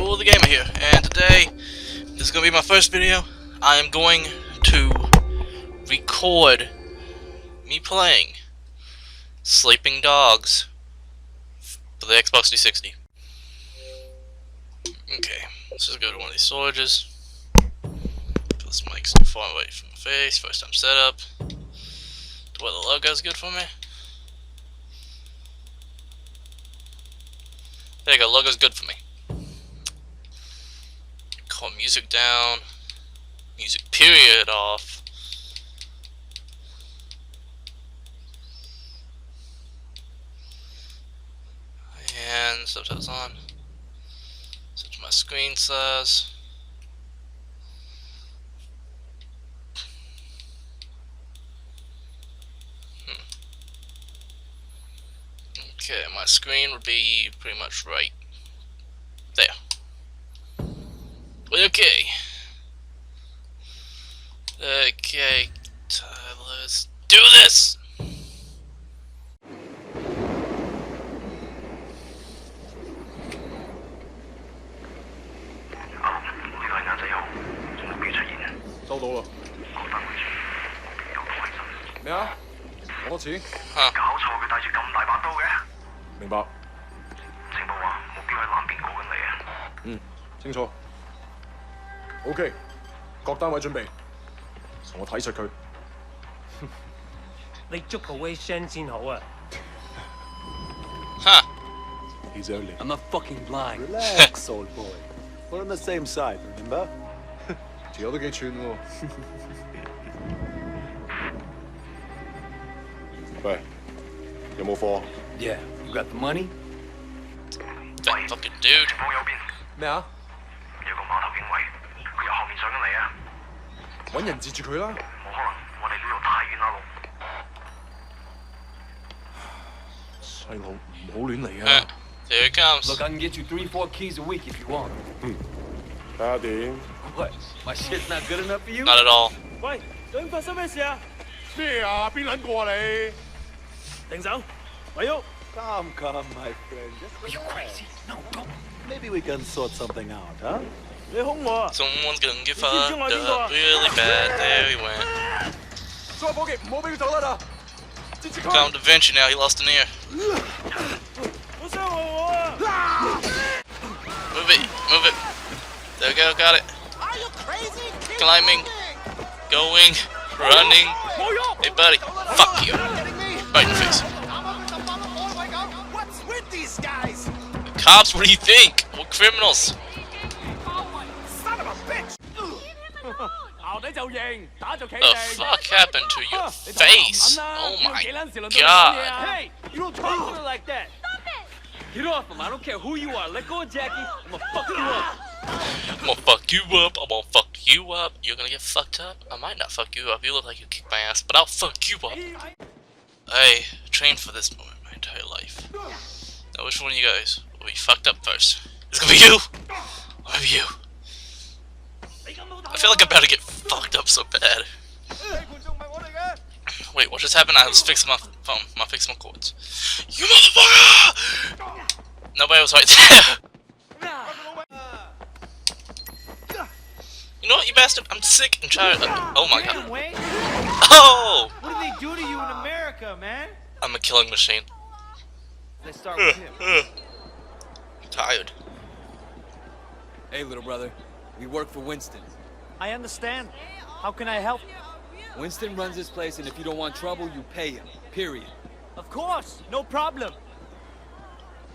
Fool the Gamer here, and today this is going to be my first video. I am going to record me playing Sleeping Dogs for the Xbox 360. Okay, let's just go to one of these storages. Put this mic's too far away from my face. First time setup. Do the logo's good for me. There you go, logo's good for me. Call music down. Music period off. And subtitles on. Set my screen size. Okay, my screen would be pretty much right there. Okay. Okay, let's do this! OK， 各單位準備，同我睇實佢。你捉個威聲先好啊！ Huh. He's early. I'm not fucking blind. Relax, old boy. We're on the same side, remember? 條友都幾串喎。喂，有冇貨？ Yeah, you got the money? That fucking dude. 咩啊？有個碼頭警衛，佢由後面上緊嚟啊！揾人截住佢啦！冇可能，我哋呢度太遠啦，細路唔好亂嚟啊！ There it comes. Look, I can get you 3-4 keys a week if you want. 睇下點？ What? My shit's not good enough for you? Not at all. 喂，究竟發生咩事啊？咩啊？邊撚過啊你？停手，咪喐！ Come, my friend. Are you crazy? No, go. Maybe we can sort something out, huh? 你兇我啊！ Someone's gonna get 知唔知 fucked 我係邊個啊？ up really bad. There he went. 所有伙計唔好俾佢走甩啊！截住佢！ Found Adventure now. He lost an ear. 好傷害我啊！ Move it. Move it. There we go. Got it. Climbing. Going. Running. Hey, buddy. Fuck you. Right in the face. The cops? What do you think? We're criminals. 咬底就認，打就企 The 定。 fuck happened to your face? Oh my 幾撚時輪到你 god. 講嘢啊 Hey, you don't talk to me like that. Get off him. I don't care who you are. Let go of Jackie. I'm gonna fuck you up. I'm gonna fuck you up. I'm gonna fuck you up. You're gonna get fucked up. I might not fuck you up. You look like you kick my ass, but I'll fuck you up. I trained for this moment my entire life. Now, which one of you guys will be fucked up first? It's gonna be you, or maybe you. I feel like I'm about to get fucked up so bad. Wait, what just happened? I was fixing my phone. I fixed my cords. You motherfucker! Nobody was right there. You know what, you bastard? I'm sick and tired. Oh my god. Wayne, Oh! what did they do to you in America, man? I'm a killing machine. Let's start with him. I'm tired. Hey, little brother. We work for Winston. I understand. How can I help? Winston runs this place, and if you don't want trouble, you pay him. Period. Of course, no problem.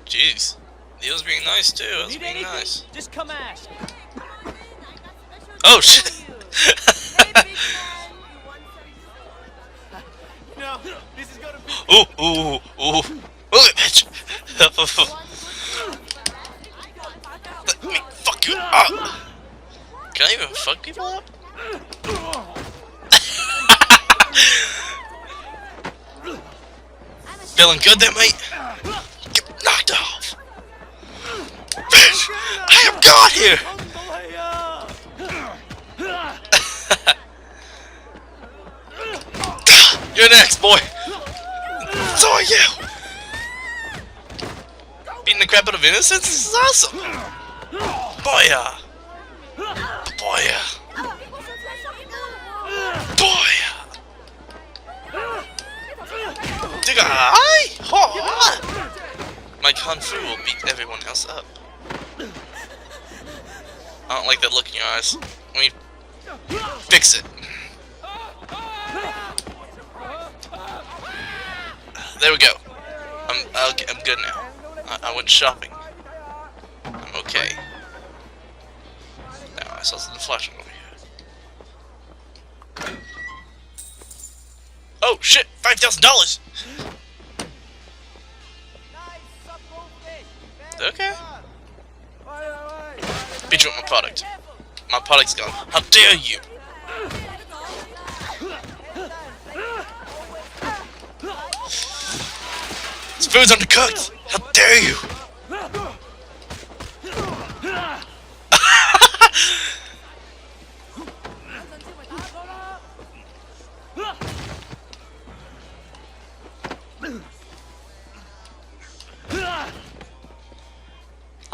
Jeez. He was being nice too. He was Need being anything? nice. Just come ask. Oh shit! No, this is gonna be. Ooh, ooh, ooh. Move it, bitch! Let me fuck you up! Can I even fuck people up? Feeling good there, mate? Get knocked off! Bitch! I am God here! You're next, boy! So are you! Beating the crap out of innocents? This is awesome! Boya! Boya! Boya! Digga! Aye! Ho! My kung fu will beat everyone else up. I don't like that look in your eyes. Let me fix it. There we go. I'm good now. I went shopping. I'm okay. Now I saw something flashing over here. Oh shit! $5,000. Okay. Beat you with my product. My product's gone. How dare you! This food's undercooked! How dare you!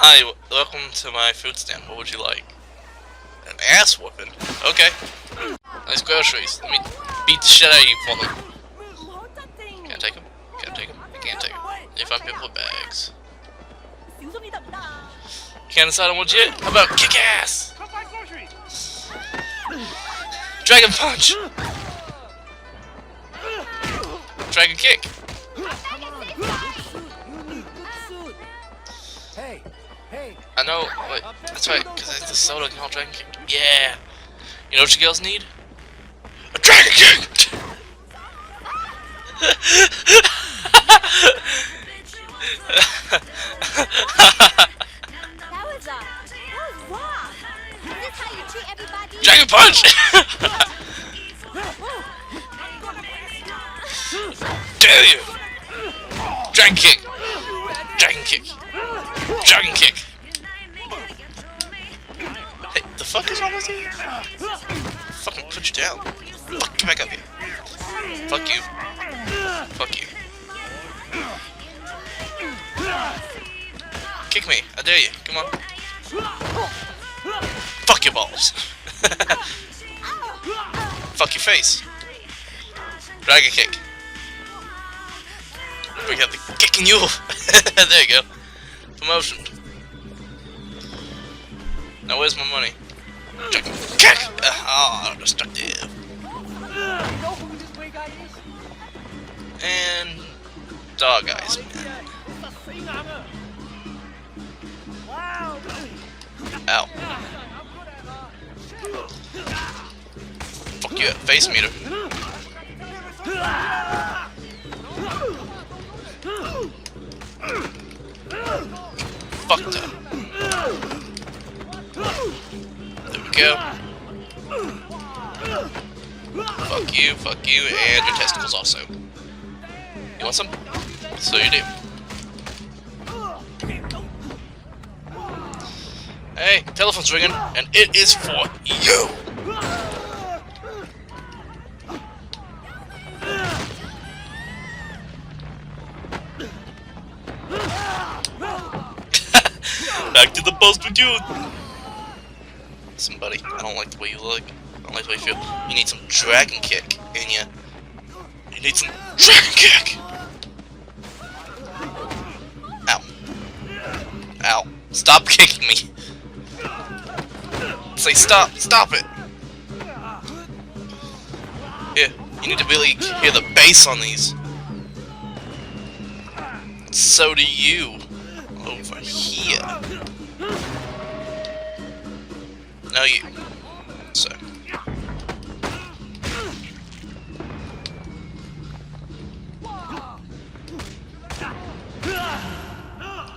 Hi, welcome to my food stand. What would you like? An ass whooping? Okay. Nice groceries. Let me beat the shit out of you for them. Can't take them. Can't take them. I can't take them. If I'm people with bags. Can't decide on what yet? How about kick ass? Dragon punch! Dragon kick! I know, wait, that's right, because it's the soda called Dragon Kick. Yeah! You know what you girls need? A Dragon Kick! Dragon Punch! Dare you! Dragon Kick! Dragon Kick! Dragon Kick! Hey, the fuck is wrong with you? Fucking put you down. Fuck, get back up here. Fuck you. Fuck you. Kick me, I dare you. Come on. Fuck your balls. Fuck your face. Dragon Kick. We got the kicking you. There you go. Promotion. Now where's my money? Dragon Kick! Oh, destructive. And dog eyes, man. Ow. Fuck you at face meter. Fucked up. There we go. Fuck you, and your testicles also. You want some? So you do. Hey, telephone's ringing, and it is for you! Back to the post with you! Somebody, I don't like the way you look. I don't like the way you feel. You need some Dragon Kick in ya. You need some Dragon Kick! Ow. Ow. Stop kicking me. Say stop. Stop it. Here, you need to really hear the bass on these. So do you. Over here. No, you. So.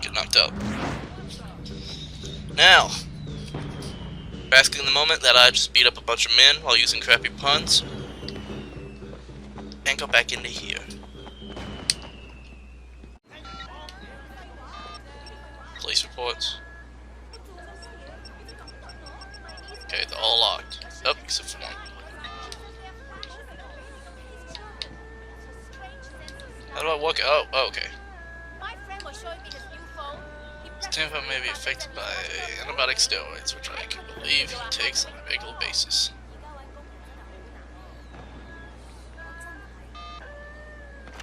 Get knocked out. Now, basking in the moment that I just beat up a bunch of men while using crappy puns, and go back into here. Police reports. Okay, they're all locked. Oh, except for one. How do I walk? Oh, okay. My friend was showing me his new phone. He Tampa may be affected by antibiotic steroids, which I can believe he takes on a regular basis.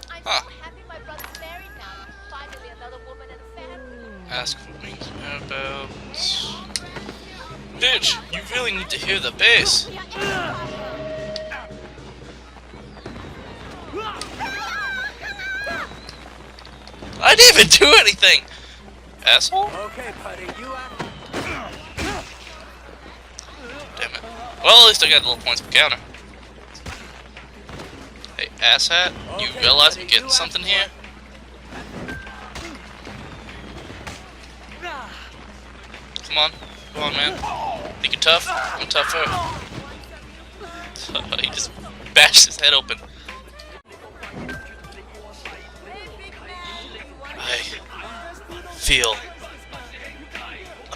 I'm Huh. so happy my brother's married now. Finally another woman and a family. Ask for wings and whereabouts. Bitch, you really need to hear the bass. I didn't even do anything! Asshole? Okay, buddy, you are. Damn it. Well, at least I got little points per counter. Hey, asshat, you realize I'm getting something here? Come on, man. Think you're tough? I'm tougher. He just bashed his head open. I feel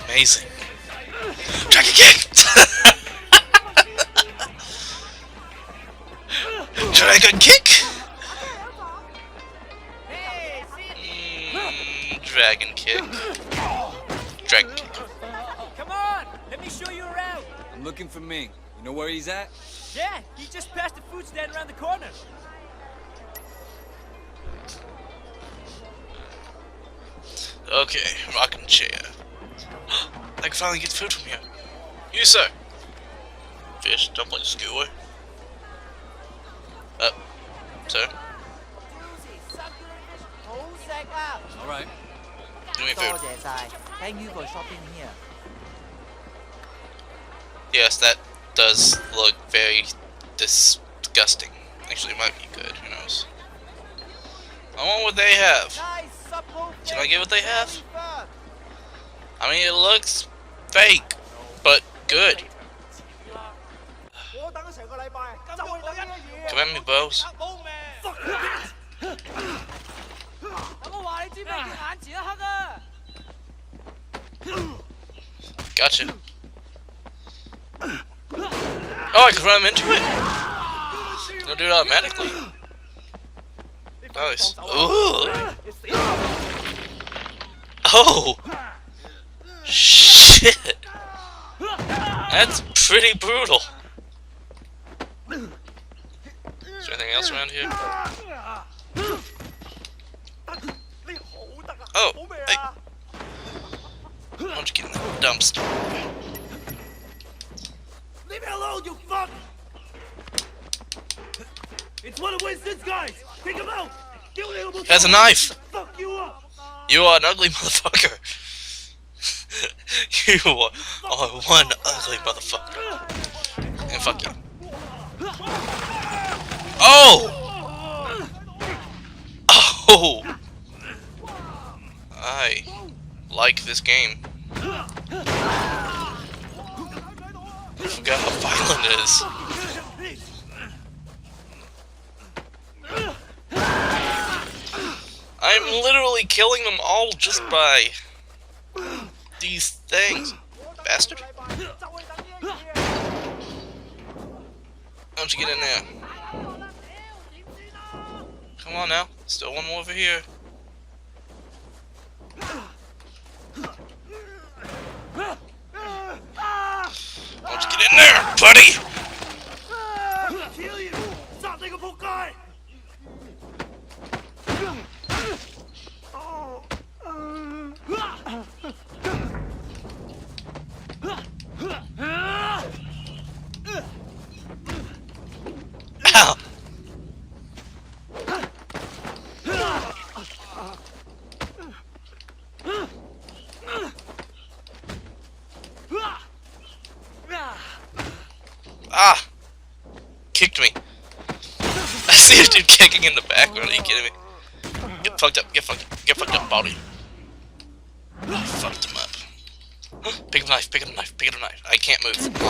amazing. Dragon kick! Dragon kick! Dragon kick. Dragon kick. Come on, let me show you around. I'm looking for Ming. You know where he's at? Yeah, he just passed the food stand around the corner. Okay, rocking chair. I can finally get food from here. You, sir. Fish, dumpling, skewer. Sir. All right. Give me food. 多謝晒，Thank you for shopping here。 Yes, that does look very disgusting. Actually, it might be good. Who knows? I want what they have. Can I get what they have? I mean, it looks fake, but good. Come at me, bows. 等我話你知咩叫眼前一黑啊！ Gotcha. Oh, I can run him into it? It'll do it automatically. Nice. Ooh. Oh! Shit! That's pretty brutal. Is there anything else around here? Oh, hey. Why don't you get in that dumpster? Leave me alone, you fuck! It's one of Winston's guys! Take him out! Has a knife! Fuck you up! You are an ugly motherfucker. You are one ugly motherfucker. And fuck you. Oh! Oh! I like this game. I forgot how violent it is. I'm literally killing them all just by these things. Bastard. Why don't you get in there? Come on now. Still one more over here. Why don't you get in there, buddy? Kill you! Stop, nigga, poor guy! Ow! Ah! Kicked me. I see a dude kicking in the background. Are you kidding me? Get fucked up. Get fucked up, body. I fucked him up. Pick up a knife. Pick up a knife. Pick up a knife. I can't move.